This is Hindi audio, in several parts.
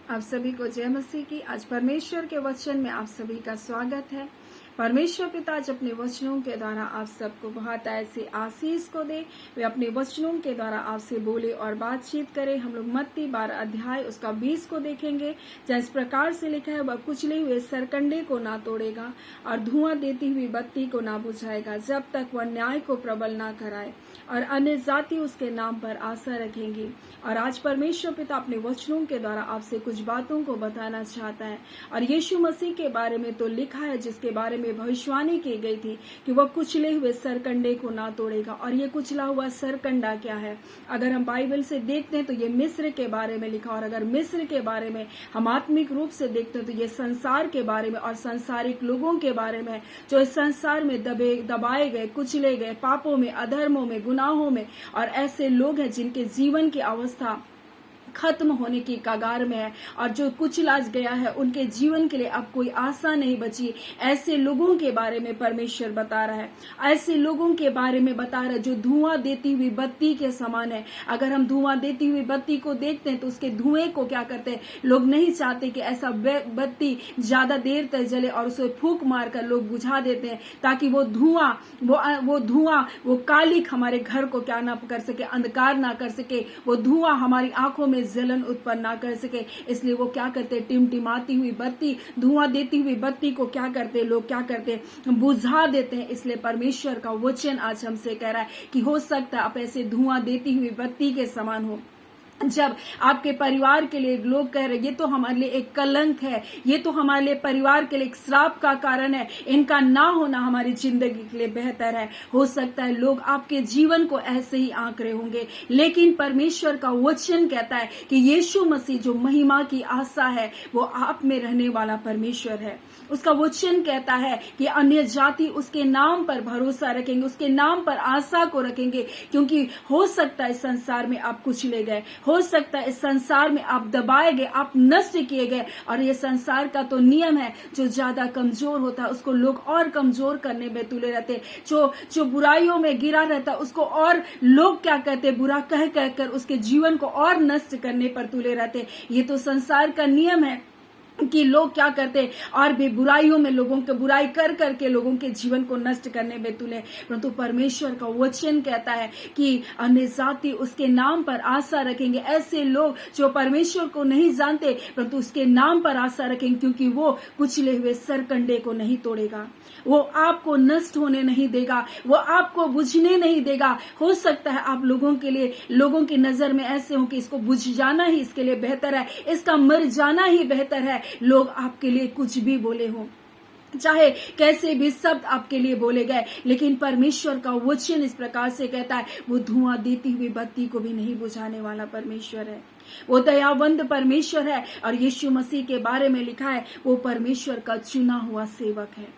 आप सभी को जय मसीह की। आज परमेश्वर के वचन में आप सभी का स्वागत है। परमेश्वर पिता आज अपने वचनों के द्वारा आप सबको बहुत ऐसी आशीष को दे। वे अपने वचनों के द्वारा आपसे बोले और बातचीत करे। हम लोग मत्ती 12 अध्याय उसका 20 को देखेंगे। जिस प्रकार से लिखा है, वह कुचले हुए सरकंडे को ना तोड़ेगा और धुआं देती हुई बत्ती को ना बुझाएगा, जब तक वह न्याय को प्रबल ना कराए और अन्य जाति उसके नाम पर आशा रखेंगी। और आज परमेश्वर पिता अपने वचनों के द्वारा आपसे कुछ बातों को बताना चाहता है। और यीशु मसीह के बारे में तो लिखा है, जिसके बारे में भविष्यवाणी की गई थी कि वह कुचले हुए सरकंडे को ना तोड़ेगा। और ये कुचला हुआ सरकंडा क्या है? अगर हम बाइबल से देखते हैं तो ये मिस्र के बारे में लिखा। और अगर मिस्र के बारे में हम आत्मिक रूप से देखते हैं तो ये संसार के बारे में और सांसारिक लोगों के बारे में, जो इस संसार में दबाए गए, कुचले गए, पापों में, अधर्मों में, गुनाहों में, और ऐसे लोग हैं जिनके जीवन की अवस्था खत्म होने की कगार में है और जो कुचला गया है, उनके जीवन के लिए अब कोई आशा नहीं बची। ऐसे लोगों के बारे में परमेश्वर बता रहा है। ऐसे लोगों के बारे में बता रहा है जो धुआं देती हुई बत्ती के समान है। अगर हम धुआं देती हुई बत्ती को देखते हैं तो उसके धुएं को क्या करते हैं, लोग नहीं चाहते कि ऐसा बत्ती ज्यादा देर तक जले और उसे फूंक मारकर लोग बुझा देते हैं, ताकि वो धुआं वो कालिक हमारे घर को क्या ना कर सके, अंधकार ना कर सके, वो धुआं हमारी आंखों में जलन उत्पन्न ना कर सके। इसलिए वो क्या करते, टिमटिमाती हुई बत्ती, धुआं देती हुई बत्ती को क्या करते, लोग क्या करते, बुझा देते हैं। इसलिए परमेश्वर का वचन आज हमसे कह रहा है कि हो सकता है आप ऐसे धुआं देती हुई बत्ती के समान हो। जब आपके परिवार के लिए लोग कह रहे ये तो हमारे लिए एक कलंक है, ये तो हमारे लिए परिवार के लिए एक श्राप का कारण है, इनका ना होना हमारी जिंदगी के लिए बेहतर है। हो सकता है लोग आपके जीवन को ऐसे ही आंक रहे होंगे, लेकिन परमेश्वर का वचन कहता है कि यीशु मसीह जो महिमा की आशा है वो आप में रहने वाला परमेश्वर है। उसका वचन कहता है कि अन्य जाति उसके नाम पर भरोसा रखेंगे, उसके नाम पर आशा को रखेंगे, क्योंकि हो सकता है इस संसार में आप कुचले गए, हो सकता है इस संसार में आप दबाए गए, आप नष्ट किए गए। और ये संसार का तो नियम है, जो ज्यादा कमजोर होता है उसको लोग और कमजोर करने में तुले रहते। जो बुराइयों में गिरा रहता है उसको और लोग क्या कहते, बुरा कह कर उसके जीवन को और नष्ट करने पर तुले रहते। ये तो संसार का नियम है कि लोग क्या करते और भी बुराइयों में लोगों के बुराई कर करके लोगों के जीवन को नष्ट करने में तुले। परंतु परमेश्वर का वचन कहता है कि अन्य जाति उसके नाम पर आशा रखेंगे। ऐसे लोग जो परमेश्वर को नहीं जानते परंतु उसके नाम पर आशा रखेंगे, क्योंकि वो कुचले हुए सरकंडे को नहीं तोड़ेगा, वो आपको नष्ट होने नहीं देगा, वो आपको बुझने नहीं देगा। हो सकता है आप लोगों के लिए, लोगों की नजर में ऐसे हो कि इसको बुझ जाना ही इसके लिए बेहतर है, इसका मर जाना ही बेहतर है। लोग आपके लिए कुछ भी बोले हो, चाहे कैसे भी शब्द आपके लिए बोले गए, लेकिन परमेश्वर का वचन इस प्रकार से कहता है, वो धुआं देती हुई बत्ती को भी नहीं बुझाने वाला परमेश्वर है। वो दयावंत परमेश्वर है। और यीशु मसीह के बारे में लिखा है, वो परमेश्वर का चुना हुआ सेवक है।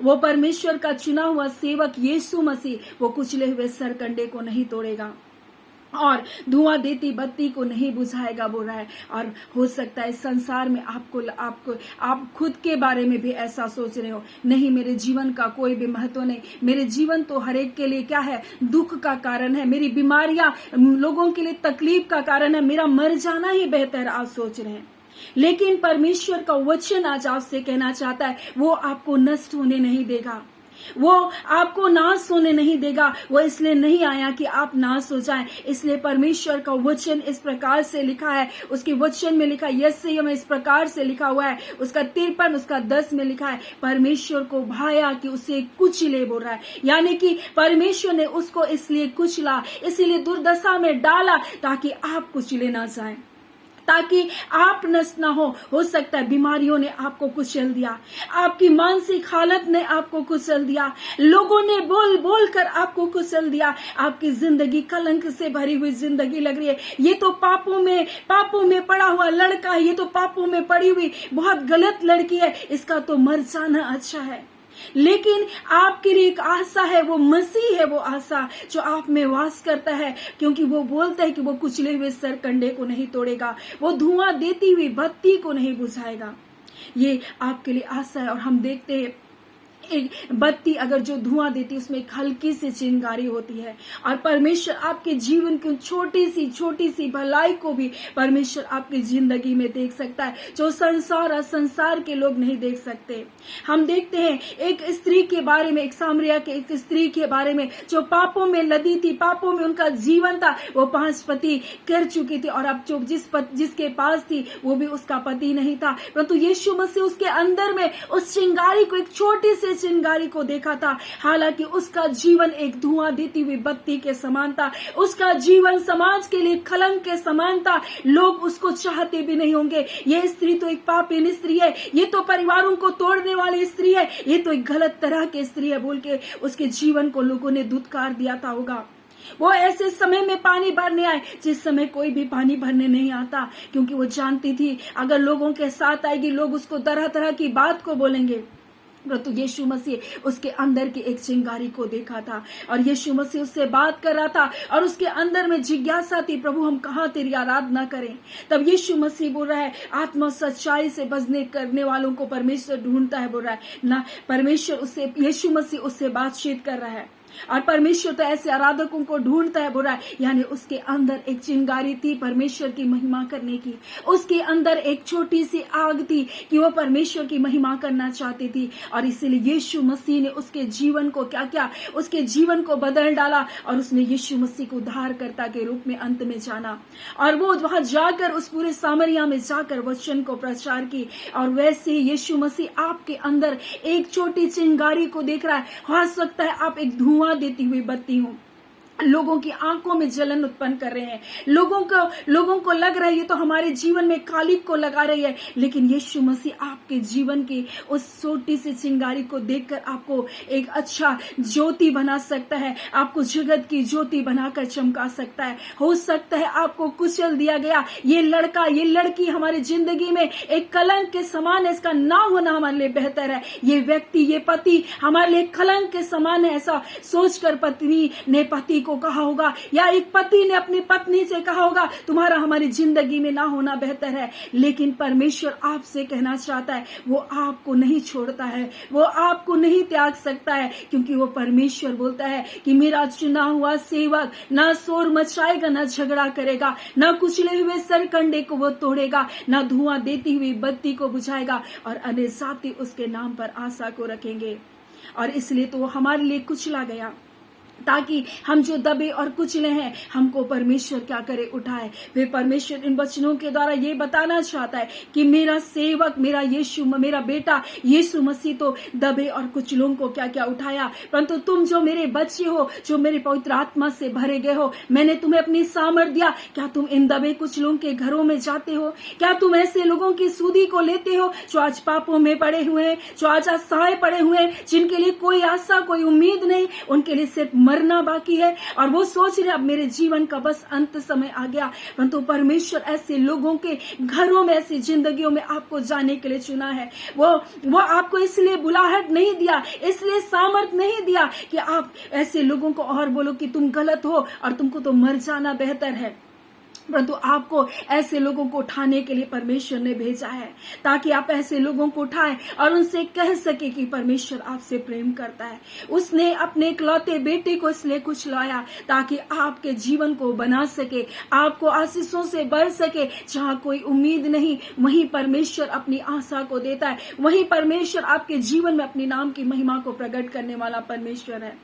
वो परमेश्वर का चुना हुआ सेवक यीशु मसीह, वो कुचले हुए सरकंडे को नहीं तोड़ेगा और धुआं देती बत्ती को नहीं बुझाएगा, बोल रहा है। और हो सकता है इस संसार में आप खुद के बारे में भी ऐसा सोच रहे हो, नहीं मेरे जीवन का कोई भी महत्व नहीं, मेरे जीवन तो हर एक के लिए क्या है, दुख का कारण है, मेरी बीमारियां लोगों के लिए तकलीफ का कारण है, मेरा मर जाना ही बेहतर आप सोच रहे हैं। लेकिन परमेश्वर का वचन आज आपसे कहना चाहता है, वो आपको नष्ट होने नहीं देगा, वो आपको नाश होने नहीं देगा। वो इसलिए नहीं आया कि आप नाश हो जाएं। इसलिए परमेश्वर का वचन इस प्रकार से लिखा है, उसके वचन में लिखा है, यशायाह में इस प्रकार से लिखा हुआ है, उसका 53 उसका 10 में लिखा है, परमेश्वर को भाया कि उसे कुचले, बोल रहा है। यानी कि परमेश्वर ने उसको इसलिए कुचला, इसीलिए दुर्दशा में डाला ताकि आप कुचले ना जाएं, ताकि आप नष्ट ना हो सकता है बीमारियों ने आपको कुचल दिया, आपकी मानसिक हालत ने आपको कुचल दिया, लोगों ने बोल बोल कर आपको कुचल दिया, आपकी जिंदगी कलंक से भरी हुई जिंदगी लग रही है, ये तो पापों में पड़ा हुआ लड़का है, ये तो पापों में पड़ी हुई बहुत गलत लड़की है, इसका तो मर जाना अच्छा है। लेकिन आपके लिए एक आशा है, वो मसीह है, वो आशा जो आप में वास करता है, क्योंकि वो बोलता है कि वो कुचले हुए सरकंडे को नहीं तोड़ेगा, वो धुआं देती हुई बत्ती को नहीं बुझाएगा। ये आपके लिए आशा है। और हम देखते हैं एक बत्ती अगर जो धुआं देती है उसमें एक हल्की सी चिंगारी होती है। और परमेश्वर आपके जीवन की छोटी सी भलाई को भी परमेश्वर आपकी जिंदगी में देख सकता है, जो संसार के लोग नहीं देख सकते। हम देखते हैं एक स्त्री के बारे में, एक सामरिया के एक स्त्री के बारे में जो पापों में लदी थी, पापों में उनका जीवन था, वो 5 पति कर चुकी थी और अब जो जिसके पास थी वो भी उसका पति नहीं था, परंतु यीशु मसीह उसके अंदर में उस चिंगारी को, एक छोटी सी चिंगारी को देखा था। हालांकि उसका जीवन एक धुआं देती हुई बत्ती के समान था, उसका जीवन समाज के लिए कलंक के समान था, लोग उसको चाहते भी नहीं होंगे। ये स्त्री तो एक पापी स्त्री है, ये तो परिवारों को तोड़ने वाली स्त्री है, ये तो एक गलत तरह की स्त्री है बोल के उसके जीवन को लोगों ने दुत्कार दिया था होगा। वो ऐसे समय में पानी भरने आए जिस समय कोई भी पानी भरने नहीं आता, क्योंकि वो जानती थी अगर लोगों के साथ आएगी लोग उसको तरह तरह की बात को बोलेंगे। परंतु यीशु मसीह उसके अंदर की एक चिंगारी को देखा था और यीशु मसीह उससे बात कर रहा था और उसके अंदर में जिज्ञासा थी, प्रभु हम कहाँ तेरी आराधना करें। तब यीशु मसीह बोल रहा है, आत्मा सच्चाई से बजने करने वालों को परमेश्वर ढूंढता है, बोल रहा है ना। परमेश्वर उससे, यीशु मसीह उससे बातचीत कर रहा है और परमेश्वर तो ऐसे आराधकों को ढूंढता है, बोल रहा है। यानी उसके अंदर एक चिंगारी थी परमेश्वर की महिमा करने की, उसके अंदर एक छोटी सी आग थी कि वो परमेश्वर की महिमा करना चाहती थी। और इसीलिए यीशु मसीह ने उसके जीवन को क्या क्या, उसके जीवन को बदल डाला और उसने यीशु मसीह को उद्धारकर्ता के रूप में अंत में जाना और वो वहां जाकर उस पूरे सामरिया में जाकर वचन को प्रचार की। और वैसे ही यीशु मसीह आपके अंदर एक छोटी चिंगारी को देख रहा है। हो सकता है आप एक धुआं देती हुई बत्ती हो, लोगों की आंखों में जलन उत्पन्न कर रहे हैं, लोगों को लग रहा है ये तो हमारे जीवन में कालिक को लगा रही है, लेकिन यीशु मसीह आपके जीवन की उस छोटी सी चिंगारी को देखकर आपको एक अच्छा ज्योति बना सकता है, आपको जगत की ज्योति बनाकर चमका सकता है। हो सकता है आपको कुचल दिया गया ये लड़का, ये लड़की हमारी जिंदगी में एक कलंक के समान है, इसका ना होना हमारे लिए बेहतर है। ये व्यक्ति, ये पति हमारे लिए कलंक के समान है, ऐसा सोचकर पत्नी ने पति को कहा होगा या एक पति ने अपनी पत्नी से कहा होगा तुम्हारा हमारी जिंदगी में ना होना बेहतर है। लेकिन परमेश्वर आपसे कहना चाहता है वो आपको नहीं छोड़ता है, वो आपको नहीं त्याग सकता है, क्योंकि वो परमेश्वर बोलता है कि मेरा चुना हुआ सेवक ना शोर मचाएगा, ना झगड़ा करेगा, ना कुचले हुए सरकंडे को वो तोड़ेगा, ना धुआं देती हुई बत्ती को बुझाएगा और अन्य साथी उसके नाम पर आशा को रखेंगे। और इसलिए तो वो हमारे लिए कुचला गया ताकि हम जो दबे और कुचले हैं हमको परमेश्वर क्या करे, उठाए। वे परमेश्वर इन वचनों के द्वारा ये बताना चाहता है कि मेरा सेवक, मेरा यीशु, मेरा बेटा यीशु मसीह तो दबे और कुचलों को क्या क्या उठाया, परंतु तुम जो मेरे बच्चे हो, जो मेरे पवित्र आत्मा से भरे गए हो, मैंने तुम्हें अपनी सामर्थ दिया, क्या तुम इन दबे कुचलों के घरों में जाते हो? क्या तुम ऐसे लोगों की सुधि को लेते हो जो आज पापों में पड़े हुए हैं, जो आज असहाय पड़े हुए हैं, जिनके लिए कोई आशा, कोई उम्मीद नहीं, उनके लिए सिर्फ मरना बाकी है और वो सोच रहे अब मेरे जीवन का बस अंत समय आ गया। परंतु परमेश्वर ऐसे लोगों के घरों में, ऐसी जिंदगियों में आपको जाने के लिए चुना है। वो आपको इसलिए बुलाहट नहीं दिया, इसलिए सामर्थ नहीं दिया कि आप ऐसे लोगों को और बोलो कि तुम गलत हो और तुमको तो मर जाना बेहतर है, परंतु आपको ऐसे लोगों को उठाने के लिए परमेश्वर ने भेजा है ताकि आप ऐसे लोगों को उठाएं और उनसे कह सके कि परमेश्वर आपसे प्रेम करता है। उसने अपने इकलौते बेटे को इसलिए कुचलाया ताकि आपके जीवन को बना सके, आपको आशीषों से भर सके। जहां कोई उम्मीद नहीं वहीं परमेश्वर अपनी आशा को देता है, वहीं परमेश्वर आपके जीवन में अपने नाम की महिमा को प्रकट करने वाला परमेश्वर है।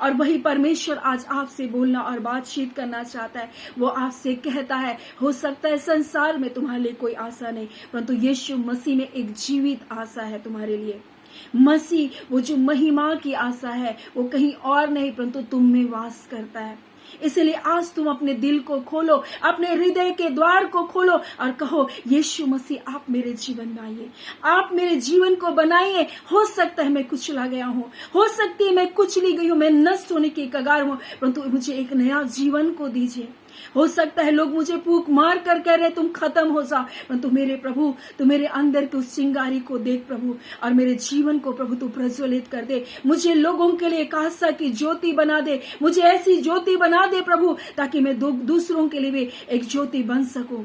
और वही परमेश्वर आज आपसे बोलना और बातचीत करना चाहता है। वो आपसे कहता है हो सकता है संसार में तुम्हारे लिए कोई आशा नहीं, परंतु यीशु मसीह में एक जीवित आशा है तुम्हारे लिए। मसीह वो जो महिमा की आशा है वो कहीं और नहीं परंतु तुम में वास करता है। इसलिए आज तुम अपने दिल को खोलो, अपने हृदय के द्वार को खोलो और कहो यीशु मसीह आप मेरे जीवन में आइए, आप मेरे जीवन को बनाइए। हो सकता है मैं कुचला गया हूँ, हो सकती है मैं कुचली गई हूँ, मैं नष्ट होने की कगार हूँ, परंतु मुझे एक नया जीवन को दीजिए। हो सकता है लोग मुझे फूंक मार कर कह रहे तुम खत्म हो जा, परंतु मेरे प्रभु तू मेरे अंदर की उस चिंगारी को देख प्रभु, और मेरे जीवन को प्रभु तू प्रज्वलित कर दे। मुझे लोगों के लिए एक आशा की ज्योति बना दे, मुझे ऐसी ज्योति बना दे प्रभु ताकि मैं दूसरों के लिए भी एक ज्योति बन सकूं।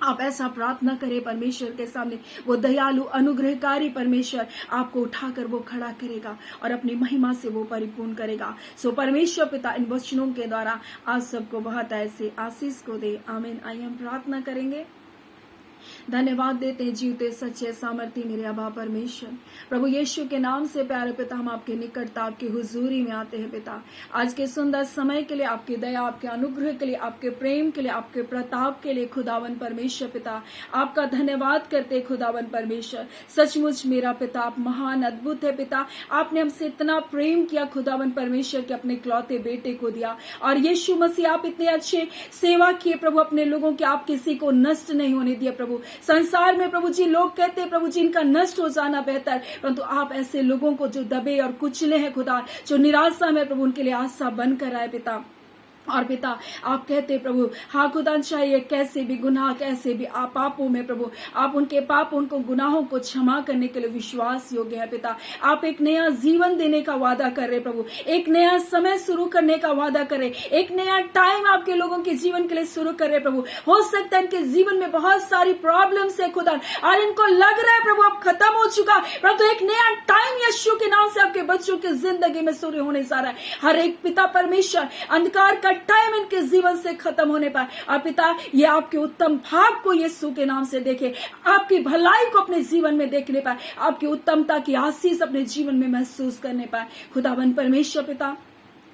आप ऐसा प्रार्थना करें परमेश्वर के सामने, वो दयालु अनुग्रहकारी परमेश्वर आपको उठाकर वो खड़ा करेगा और अपनी महिमा से वो परिपूर्ण करेगा। सो परमेश्वर पिता इन वचनों के द्वारा आप सबको बहुत ऐसे आशीष को दे। आमीन। आइए हम प्रार्थना करेंगे। धन्यवाद देते हैं जीवते सच्चे सामर्थी मेरे अबा परमेश्वर, प्रभु यीशु के नाम से प्यारे पिता हम आपके निकटता आपकी हुजूरी में आते हैं पिता। आज के सुंदर समय के लिए, आपकी दया, आपके अनुग्रह के लिए, आपके प्रेम के लिए, आपके प्रताप के लिए खुदावन परमेश्वर पिता आपका धन्यवाद करते खुदावन परमेश्वर। सचमुच मेरा पिता आप महान अद्भुत है पिता। आपने हमसे इतना प्रेम किया खुदावन परमेश्वर के अपने इकलौते बेटे को दिया। और यीशु मसीह आप इतने अच्छे सेवा किए प्रभु अपने लोगों के, आप किसी को नष्ट नहीं होने दिया प्रभु। संसार में प्रभु जी लोग कहते हैं प्रभु जी इनका नष्ट हो जाना बेहतर, परंतु आप ऐसे लोगों को जो दबे और कुचले हैं खुदा, जो निराशा में प्रभु उनके लिए आशा बनकर आए पिता। और पिता आप कहते प्रभु हाँ खुदा चाहिए कैसे भी गुनाह, कैसे भी आप पापों में प्रभु आप उनके पाप, उनको गुनाहों को क्षमा करने के लिए विश्वास योग्य है पिता। आप एक नया जीवन देने का वादा कर रहे प्रभु, एक नया समय शुरू करने का वादा कर रहे, एक नया टाइम आपके लोगों के जीवन के लिए शुरू कर रहे प्रभु। हो सकता है इनके जीवन में बहुत सारी प्रॉब्लम्स है खुदा और इनको लग रहा है प्रभु अब खत्म हो चुका, परंतु एक नया टाइम यीशु के नाम से आपके बच्चों की जिंदगी में शुरू होने जा रहा है। हर एक पिता परमेश्वर अंधकार का टाइम इनके जीवन से खत्म होने पाए और पिता ये आपके उत्तम भाग को यीशु के नाम से देखे, आपकी भलाई को अपने जीवन में देखने पाए, आपकी उत्तमता की आशीष अपने जीवन में महसूस करने पाए खुदावन परमेश्वर पिता।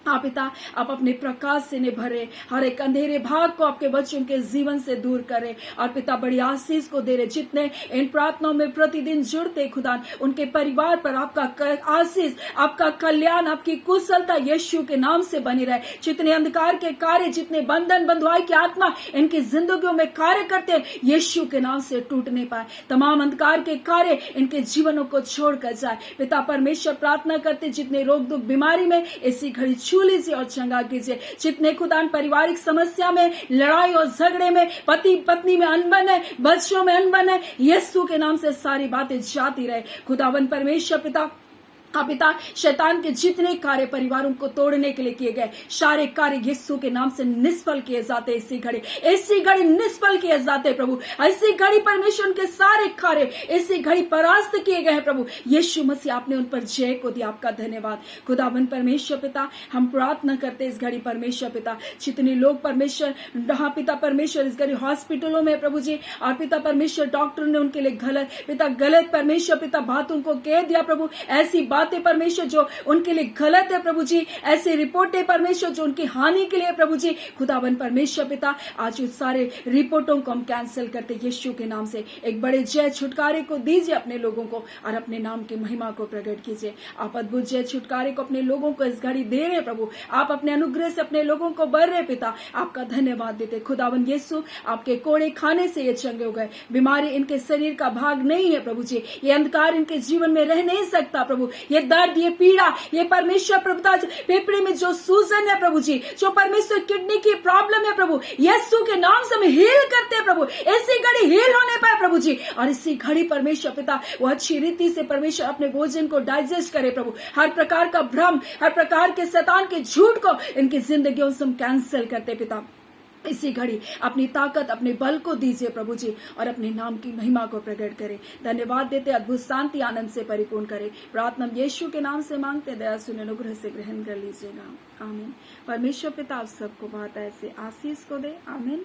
हाँ पिता आप अपने प्रकाश से ने भरे, हर एक अंधेरे भाग को आपके बच्चों के जीवन से दूर करें और पिता बड़ी आशीष को दे रहे। जितने इन प्रार्थनाओं में प्रतिदिन जुड़ते खुदा उनके परिवार पर आपका आशीष, आपका कल्याण, आपकी कुशलता यीशु के नाम से बनी रहे। जितने अंधकार के कार्य, जितने बंधन बंधुआई की आत्मा इनकी जिंदगियों में कार्य करते हैं यीशु के नाम से टूटने पाए। तमाम अंधकार के कार्य इनके जीवनों को छोड़कर जाए पिता परमेश्वर। प्रार्थना करते जितने रोग दुख बीमारी में इसी घड़ी लीजिए और चंगा कीजिए। जितने खुदान पारिवारिक समस्या में, लड़ाई और झगड़े में, पति पत्नी में अनबन है, बच्चों में अनबन है, यीशु के नाम से सारी बातें जाती रहे खुदावन परमेश्वर पिता। पिता शैतान के जितने कार्य परिवारों को तोड़ने के लिए किए गए सारे कार्य यीशु के नाम से निष्फल किए जाते। इसी घड़ी निष्फल किए जाते प्रभु। इसी घड़ी परमेश्वर के सारे कार्य इसी घड़ी परास्त किए गए हैं प्रभु। यीशु मसीह आपने उन पर जय को दिया, आपका धन्यवाद खुदावन परमेश्वर पिता। हम प्रार्थना करते इस घड़ी परमेश्वर पिता जितने लोग परमेश्वर हाँ पिता परमेश्वर इस घड़ी हॉस्पिटलों में प्रभु जी और पिता परमेश्वर डॉक्टर ने उनके लिए गलत परमेश्वर पिता बातों को कह दिया प्रभु। ऐसी बातें परमेश्वर जो उनके लिए गलत है प्रभु जी, ऐसी रिपोर्टें परमेश्वर जो उनकी हानि के लिए प्रभु जी खुदावन परमेश्वर पिता आज उस सारे रिपोर्टों को हम कैंसिल करते यीशु के नाम से। एक बड़े जय छुटकारे को दीजिए अपने लोगों को और अपने नाम की महिमा को प्रकट कीजिए। आप अद्भुत जय छुटकारे को अपने लोगों को इस घड़ी दे रहे प्रभु। आप अपने अनुग्रह से अपने लोगों को बर रहे पिता, आपका धन्यवाद देते खुदावन यीशु। आपके कोड़े खाने से ये चंगे हो गए, बीमारी इनके शरीर का भाग नहीं है प्रभु जी, ये अंधकार इनके जीवन में रह नहीं सकता प्रभु। ये दर्द, ये पीड़ा, ये परमेश्वर प्रभुता फेफड़े में जो सूजन है प्रभु जी, जो परमेश्वर किडनी की प्रॉब्लम है प्रभु, यीशु के नाम से हम हील करते हैं प्रभु। इसी घड़ी हील होने पाए प्रभु जी और इसी घड़ी परमेश्वर पिता वो अच्छी रीति से परमेश्वर अपने भोजन को डाइजेस्ट करे प्रभु। हर प्रकार का भ्रम, हर प्रकार के शैतान के झूठ को इनकी जिंदगियों से हम कैंसिल करते पिता। इसी घड़ी अपनी ताकत, अपने बल को दीजिए प्रभु जी और अपने नाम की महिमा को प्रकट करें। धन्यवाद देते, अद्भुत शांति आनंद से परिपूर्ण करें। प्रार्थना यीशु के नाम से मांगते, दया सुन अनुग्रह से ग्रहण कर लीजिएगा। आमीन। परमेश्वर पिता आप सबको बहुत ऐसे आशीष को दे। आमीन।